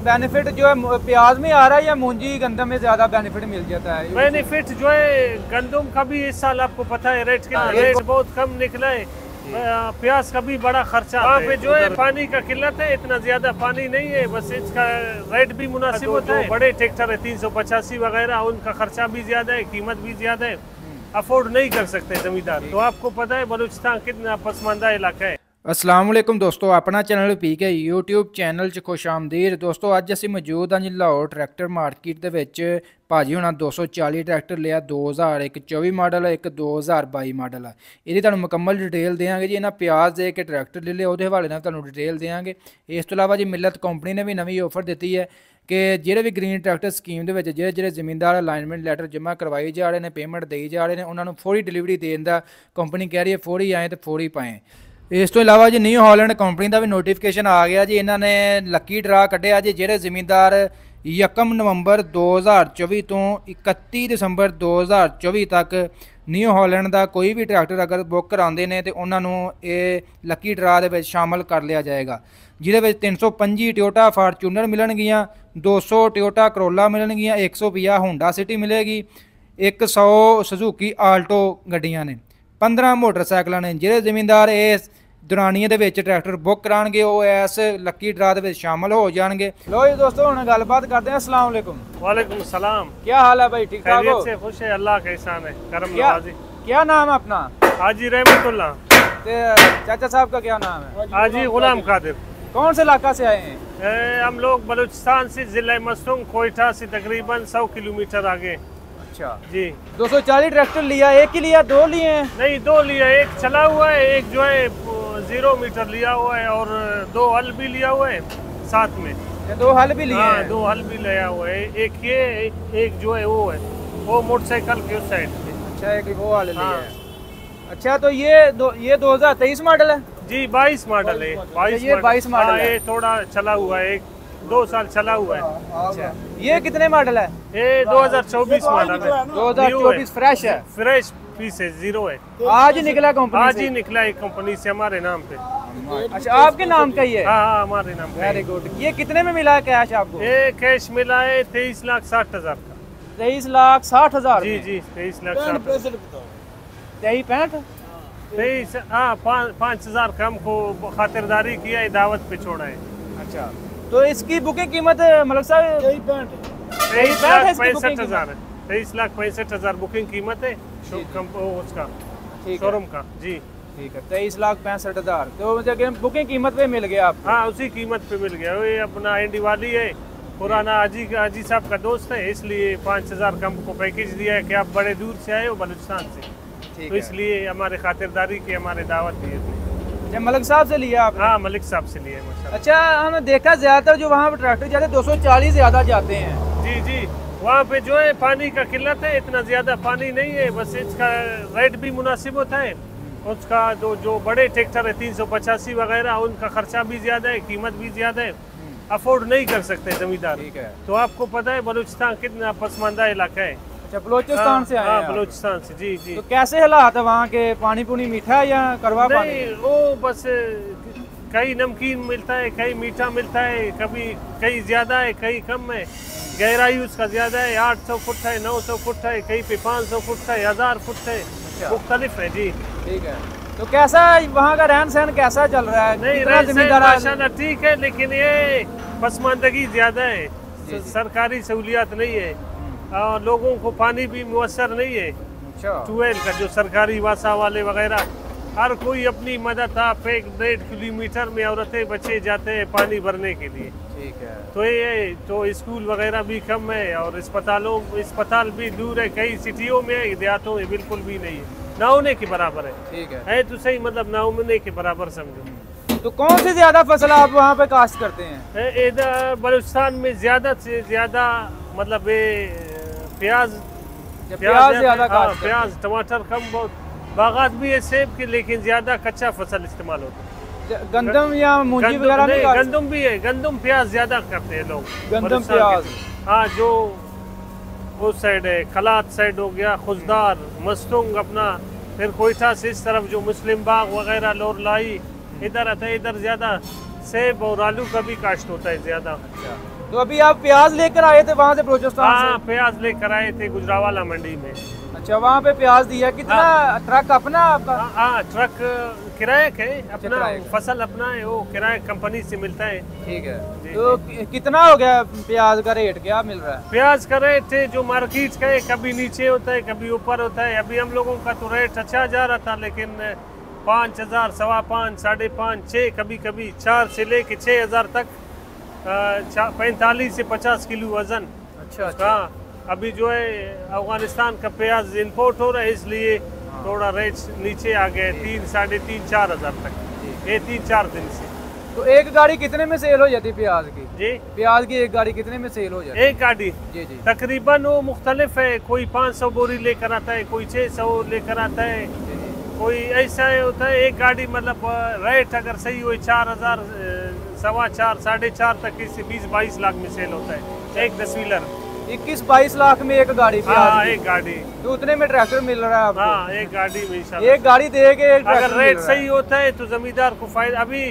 Benefit जो है प्याज में आ रहा है या मूंजी गंदम में ज्यादा बेनिफिट मिल जाता है? बेनिफिट जो है गंदम का भी इस साल आपको पता है रेट बहुत कम निकला है। प्याज का भी बड़ा खर्चा वहाँ पे जो है पानी का किल्लत है, इतना ज्यादा पानी नहीं है, बस इसका रेट भी मुनासिब होता है। बड़े ट्रैक्टर है 385 वगैरह, उनका खर्चा भी ज्यादा है, कीमत भी ज्यादा है, अफोर्ड नहीं कर सकते जमींदार। तो आपको पता है बलूचिस्तान कितना पसमानदा इलाका है। अस्सलाम वालेकुम दोस्तों, अपना चैनल पी के यूट्यूब चैनल 'ਚ खुश आमदीद। दोस्तों अज असीं मौजूद हाँ जी लाहौर ट्रैक्टर मार्केट दे विच। भाजी हुणां 240 ट्रैक्टर लिया, 2024 मॉडल, एक 2022 मॉडल है। ये तुहानूं मुकम्मल डिटेल देंगे जी। इन्हां प्याज दे के ट्रैक्टर ले लिया, उहदे हवाले नाल तुहानूं डिटेल देंगे। इस तो इलावा जी मिलत कंपनी ने भी नवीं ऑफर दी है कि ਜਿਹੜੇ भी ग्रीन ट्रैक्टर स्कीम ਦੇ ਵਿੱਚ ਜਿਹੜੇ ਜ਼ਮੀਨਦਾਰ ਅਲਾਈਨਮੈਂਟ ਲੈਟਰ ਜਮ੍ਹਾਂ ਕਰਵਾਈ ਜਾ ਰਹੇ ਨੇ, ਪੇਮੈਂਟ ਦੇਈ ਜਾ ਰਹੇ ਨੇ, ਉਹਨਾਂ ਨੂੰ ਫੌਰੀ ਡਿਲੀਵਰੀ ਦੇਣ ਦਾ ਕੰਪਨੀ ਕਹਿ ਰਹੀ ਹੈ ਫੌਰੀ ਆਏ ਤੇ ਫੌਰੀ ਪਾएं। ਇਸ ਤੋਂ ਇਲਾਵਾ ਜੀ ਨਿਊ ਹਾਲੈਂਡ ਕੰਪਨੀ ਦਾ ਵੀ ਨੋਟੀਫਿਕੇਸ਼ਨ ਆ ਗਿਆ ਜੀ। ਇਹਨਾਂ ਨੇ ਲੱਕੀ ਡਰਾ ਕੱਢਿਆ ਜੀ। ਜਿਹੜੇ ਜ਼ਮੀਨਦਾਰ 1 ਨਵੰਬਰ 2024 ਤੋਂ 31 ਦਸੰਬਰ 2024 ਤੱਕ ਨਿਊ ਹਾਲੈਂਡ ਦਾ ਕੋਈ ਵੀ ਟਰੈਕਟਰ ਅਗਰ ਬੁੱਕ ਕਰਾਉਂਦੇ ਨੇ ਤੇ ਉਹਨਾਂ ਨੂੰ ਇਹ ਲੱਕੀ ਡਰਾ ਦੇ ਵਿੱਚ ਸ਼ਾਮਲ ਕਰ ਲਿਆ ਜਾਏਗਾ, ਜਿਹਦੇ ਵਿੱਚ 325 ਟੋਯੋਟਾ ਫਾਰਚੂਨਰ ਮਿਲਣਗੀਆਂ, 200 ਟੋਯੋਟਾ ਕਰੋਲਾ ਮਿਲਣਗੀਆਂ, 150 ਹੋਂਡਾ ਸਿਟੀ ਮਿਲੇਗੀ, 100 ਸੁਜ਼ੂਕੀ ਆਲਟੋ ਗੱਡੀਆਂ ਨੇ, 15 ਮੋਟਰਸਾਈਕਲਾਂ ਨੇ। ਜਿਹੜੇ ਜ਼ਮੀਨਦਾਰ ਇਸ ਦੌਰਾਨੀਏ ਦੇ ਵਿੱਚ ਟਰੈਕਟਰ ਬੁੱਕ ਕਰਾਉਣਗੇ ਉਹ ਇਸ ਲੱਕੀ ਡਰਾ ਦੇ ਵਿੱਚ शामिल हो जाएंगे। लो जी दोस्तों हम गलबात करते हैं। अस्सलाम वालेकुम। वालेकुम सलाम। क्या हाल है भाई? ठीक ठाक हो? से खुश है, अल्लाह का एहसान है, करम नवाजी। क्या नाम है अपना? हाजी रहमतुल्लाह। चाचा साहब का क्या नाम है? हाजी गुलाम कादिर। कौन से इलाका से आए हैं? हम लोग बलूचिस्तान से, जिला मस्तूंग कोयटा से तकरीबन 100 किलोमीटर आगे। अच्छा जी। 240 ट्रैक्टर लिया, एक ही लिया, दो लिए हैं? नहीं, दो लिया, एक चला हुआ है, एक जो है 0 मीटर लिया हुआ है और 2 हल भी लिया हुआ है साथ में। 2 हल भी लिए हैं? 2 हल भी लिया हुआ है। एक ये, एक जो है वो है वो मोटरसाइकिल के उस साइड पे। अच्छा, एक वो हल लिया है। अच्छा, तो ये 2023 मॉडल है जी? 22 मॉडल है। 22 मॉडल है। ये थोड़ा चला हुआ है, 2 साल चला हुआ है। अच्छा, ये कितने मॉडल है? ये 2024 मॉडल है। 2024 फ्रेश है? फ्रेश पीस है, 0 है। आज ही निकला कंपनी? आज ही निकला है कंपनी से, हमारे नाम पे। अच्छा, आपके नाम का ही है? हाँ, हमारे नाम पे। Very good. ये कितने में मिला है कैश आपको? ये कैश मिला है 23,60,000 का। 23,60,000? जी जी, 23,60,000। 23,65? 23, हाँ, 5,000 कम को खातिरदारी किया है, दावत पे छोड़ा है। अच्छा, तो इसकी बुकिंग कीमत मलिक साहब 23,65,000 है। 23,65,000 बुकिंग कीमत है उसका, शोरूम का। जी ठीक है, 23,65,000। तो बुकिंग कीमत पे मिल गया आपको? हाँ, उसी कीमत पे मिल गया। ये अपना एंडी वाली है, पुराना हाजी साहब का दोस्त है, इसलिए 5,000 कम को पैकेज दिया है कि आप बड़े दूर से आए हो बलूचिस्तान से, तो इसलिए हमारे खातिरदारी की हमारे दावत दी है। अच्छा, मलिक साहब से लिया आपने? हाँ, मलिक साहब से लिया है। अच्छा, हमने देखा ज्यादातर जो वहाँ पे ट्रैक्टर जाते 240 ज्यादा जाते हैं। जी जी, वहाँ पे जो है पानी का किल्लत है, इतना ज्यादा पानी नहीं है, बस इसका रेट भी मुनासिब होता है। उसका जो बड़े ट्रैक्टर है 385 वगैरह, उनका खर्चा भी ज्यादा है, कीमत भी ज्यादा है, अफोर्ड नहीं कर सकते जमींदार। ठीक है। तो आपको पता है बलूचिस्तान कितना पसमानदा इलाका है। अच्छा, बलूचिस्तान से आए हैं? हाँ, बलूचिस्तान से। जी जी। तो कैसे हालात है वहाँ के? पानी पुनी मीठा है या कड़वा पानी? नहीं, वो बस कहीं नमकीन मिलता है, कहीं मीठा मिलता है, कहीं ज्यादा है, कहीं कम है, गहराई उसका ज्यादा है, 800 फुट है, 900 फुट है, कहीं पे 500 फुट है, 1000 फुट है। अच्छा, मुख्तलिफ है जी। ठीक है। तो कैसा वहाँ का रहन सहन कैसा चल रहा है? नहीं, माशाल्लाह ठीक है, लेकिन ये पसमानदगी ज्यादा है, सरकारी सहूलियात नहीं है, और लोगों को पानी भी मुयसर नहीं है। अच्छा। ट्यूबवेल का जो सरकारी वासा वाले वगैरह, हर कोई अपनी मदद आप 1-1.5 किलोमीटर में औरतें बच्चे जाते हैं पानी भरने के लिए। ठीक है। तो ये तो स्कूल वगैरह भी कम है और अस्पताल भी दूर है, कई सिटियों में है, देहातों में बिल्कुल भी नहीं है, ना होने के बराबर है। ठीक है तो सही, मतलब ना होने के बराबर समझो। तो कौन सी ज्यादा फसल आप वहाँ पे काश्त करते हैं? इधर बलूचिस्तान में ज्यादा से ज्यादा मतलब प्याज ज्यादा, प्याज, टमाटर कम, बहुत बागात भी है सेब की, लेकिन ज्यादा कच्चा फसल इस्तेमाल होता है। गंदम या मूंजी वगैरह नहीं? गंदम भी है, गंदम प्याज ज्यादा करते हैं लोग, गंदम प्याज। हाँ, जो उस साइड है, खलात साइड हो गया, खुजदार, मस्तूंग अपना, फिर कोयटा से इस तरफ जो मुस्लिम बाग वगैरह, लोरलाई, इधर आता है, इधर ज्यादा सेब और आलू का भी काश्त होता है ज्यादा। तो अभी आप प्याज लेकर आए थे वहाँ से बलूचिस्तान हाँ, प्याज लेकर आए थे गुजरावाला मंडी में। अच्छा, वहाँ पे प्याज दिया कितना? ट्रक अपना आपका? हाँ, ट्रक किराए के, अपना किराए का। फसल अपना है, वो किराए कंपनी से मिलता है। ठीक है। तो कितना हो गया प्याज का रेट, क्या मिल रहा है? प्याज का रेट जो मार्केट का है, कभी नीचे होता है कभी ऊपर होता है। अभी हम लोगों का तो रेट अच्छा जा रहा था, लेकिन 5,000, 5,500, 5,500, 6, कभी कभी 4 से लेके 6,000 तक 45 से 50 किलो वजन। अच्छा। हाँ, अभी जो है अफगानिस्तान का प्याज इंपोर्ट हो रहा है, इसलिए थोड़ा रेट नीचे आ गए 3, 3,500, 4,000 तक, ये 3-4 दिन से। तो एक गाड़ी कितने में सेल हो जाती है प्याज की? जी, प्याज की एक गाड़ी कितने में सेल हो जाती है? एक गाड़ी जी। तकरीबन वो मुख्तलिफ है, कोई 500 बोरी लेकर आता है, कोई 600 लेकर आता है, कोई ऐसा होता है। एक गाड़ी मतलब रेट अगर सही हो 4,000, 4.25, 4.5 तक इसे 20-22 लाख में सेल होता है एक 10 व्हीलर। 21-22 लाख में एक गाड़ी? हाँ, एक गाड़ी। तो उतने में ट्रैक्टर मिल रहा है आपको? हाँ, एक गाड़ी में इंशाल्लाह। एक गाड़ी दे के अगर रेट सही होता है तो जमींदार को फायदा। अभी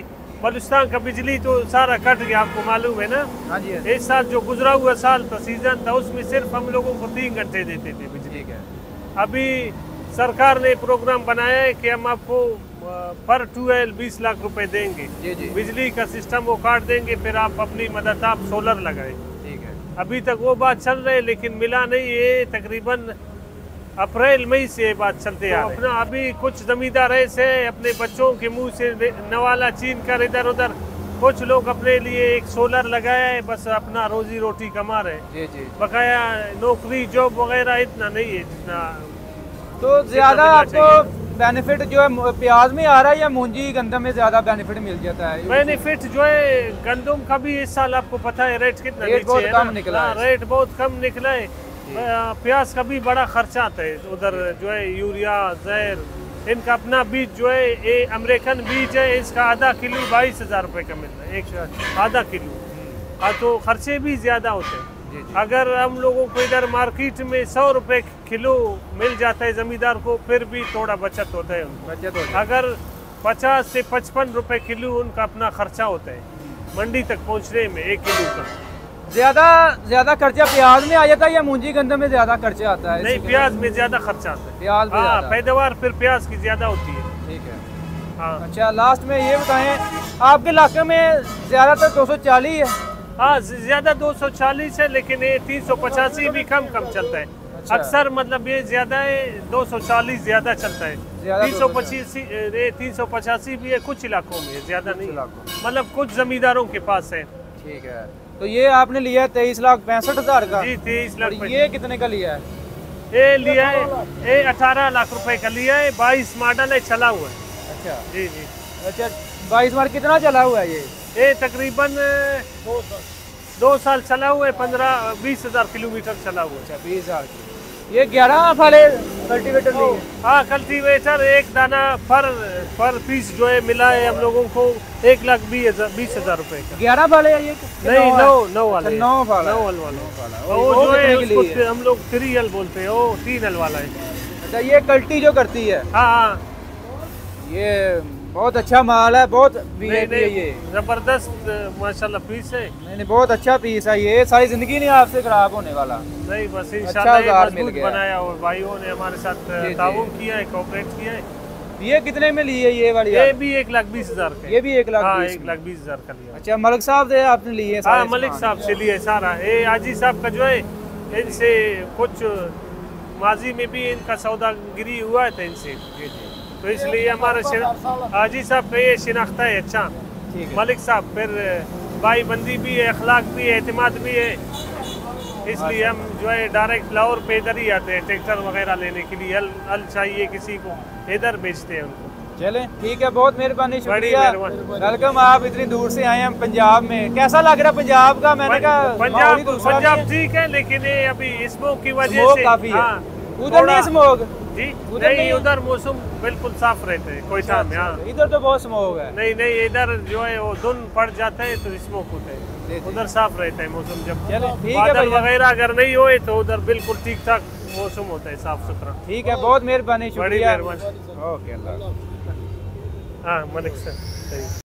बलूचिस्तान का बिजली तो सारा कट गया, आपको मालूम है ना? हाँ जी। इस साल जो गुजरा हुआ साल था, सीजन था, उसमें सिर्फ हम लोगों को 3 घंटे देते थे बिजली। अभी सरकार ने प्रोग्राम बनाया है कि हम आपको पर 20 लाख रुपए देंगे। जी। बिजली का सिस्टम वो काट देंगे, फिर आप अपनी मदद आप सोलर लगाए। ठीक है। अभी तक वो बात चल रही है, लेकिन मिला नहीं। ये तकरीबन अप्रैल मई से ये बात चलते आ रही है। अभी कुछ जमींदार ऐसे अपने बच्चों के मुंह से नवाला छीन कर इधर उधर, कुछ लोग अपने लिए एक सोलर लगाया है, बस अपना रोजी रोटी कमा रहे। जी। बकाया नौकरी जॉब वगैरह इतना नहीं है जितना। तो ज्यादा आपको बेनिफिट जो है प्याज में आ रहा है या मूंजी गंदम में ज्यादा बेनिफिट मिल जाता है? बेनिफिट जो है गंदम का भी इस साल आपको पता है रेट कितना नीचे है, कम निकला है। रेट बहुत कम निकला है। प्याज का भी बड़ा खर्चा आता है उधर, जो है यूरिया, जहर, इनका अपना बीज जो है ये अमेरिकन बीज है, इसका आधा किलो 22,000 रुपए का मिल रहा है, एक आधा किलो। तो खर्चे भी ज्यादा होते हैं। अगर हम लोगों को इधर मार्केट में 100 रुपए किलो मिल जाता है जमींदार को, फिर भी थोड़ा बचत होता है उनको। अगर 50 से 55 रुपए किलो उनका अपना खर्चा होता है मंडी तक पहुंचने में 1 किलो का। ज्यादा खर्चा प्याज में आ जाता है या मूंजी गंदम में ज्यादा खर्चा आता है? नहीं, प्याज में ज्यादा खर्चा आता है। प्याज में पैदावार फिर प्याज की ज्यादा होती है। ठीक है। हाँ। अच्छा, लास्ट में ये बताएं, आपके इलाके में ज्यादातर 240 है? हाँ, ज्यादा 240 है, लेकिन ये 385 भी कम चलता है। अच्छा। अक्सर मतलब ये ज्यादा है, 240 ज्यादा चलता है। 385 भी है कुछ इलाकों में, ज्यादा नहीं, मतलब कुछ जमींदारों के पास है। ठीक है। तो ये आपने लिया है 23,65,000 का? जी, 23 लाख। ये कितने का लिया है? ये लिया है, ये 18 लाख रुपए का लिया है, 22 मॉडल है, चला हुआ है। अच्छा जी। अच्छा, 22 मॉडल कितना चला हुआ है ये तकरीबन 2 साल चला हुआ है, 15-20 हज़ार किलोमीटर चला हुआ है। अच्छा, 20,000। ये 11 वाले कल्टीवेटर लिए? हाँ, कल्टीवेटर एक दाना पर पीस जो है मिला है हम लोगों को 1,20,000 रुपए का। 11 वाले है ये? नहीं, 9 वाले। 9 वाला। वो जो है उसको हम लोग 3L बोलते हैं, वो 3L वाला है। अच्छा, ये कल्टी जो करती है? हाँ। ये बहुत अच्छा माल है, बहुत ये जबरदस्त माशाल्लाह पीस है। नहीं, बहुत अच्छा पीस है ये, सारी जिंदगी नहीं आपसे खराब होने वाला। नहीं, बस इंशाल्लाह मजबूत बनाया और भाइयों ने हमारे साथ ताउन किया है, कोऑपरेट किया है। ये कितने में ली है ये वाली? ये भी 1,20,000 का। ये भी 1,20,000 का लिया। अच्छा, मलिक साहब से आपने लिए? हाँ, मलिक साहब से लिए सारा। ये हाजी साहब का जो है, इनसे कुछ माजी में भी इनका सौदागिरी हुआ था इनसे, तो इसलिए हमारे हाजी साहब का ये शिनाख्ता है। अच्छा, मलिक साहब फिर भाई बंदी भी है, अखलाक भी है, एतमाद भी है, इसलिए हम जो है डायरेक्ट लाहौर पे इधर ही आते हैं ट्रैक्टर वगैरह लेने के लिए। हल चाहिए किसी को, इधर बेचते हैं उनको। चले, ठीक है, बहुत मेहरबानी, शुक्रिया, वेलकम। आप इतनी दूर से आए हैं पंजाब में, कैसा लग रहा है पंजाब का? मैंने कहा पंजाब ठीक है, लेकिन ये अभी स्मोक की वजह से काफी है। उधर नहीं स्मोक? जी नहीं, उधर मौसम बिल्कुल साफ रहता है कोयटा में। हाँ, इधर तो बहुत स्मोक है। नहीं, इधर जो है वो धुंध पड़ जाता है तो स्मोक होता है, उधर साफ रहता है मौसम। जब बादल वगैरह अगर नहीं होए तो उधर बिल्कुल ठीक ठाक मौसम होता है, साफ सुथरा। ठीक है, बहुत मेहरबानी, शुक्रिया। ओके, अल्लाह। हाँ, मलिक सर।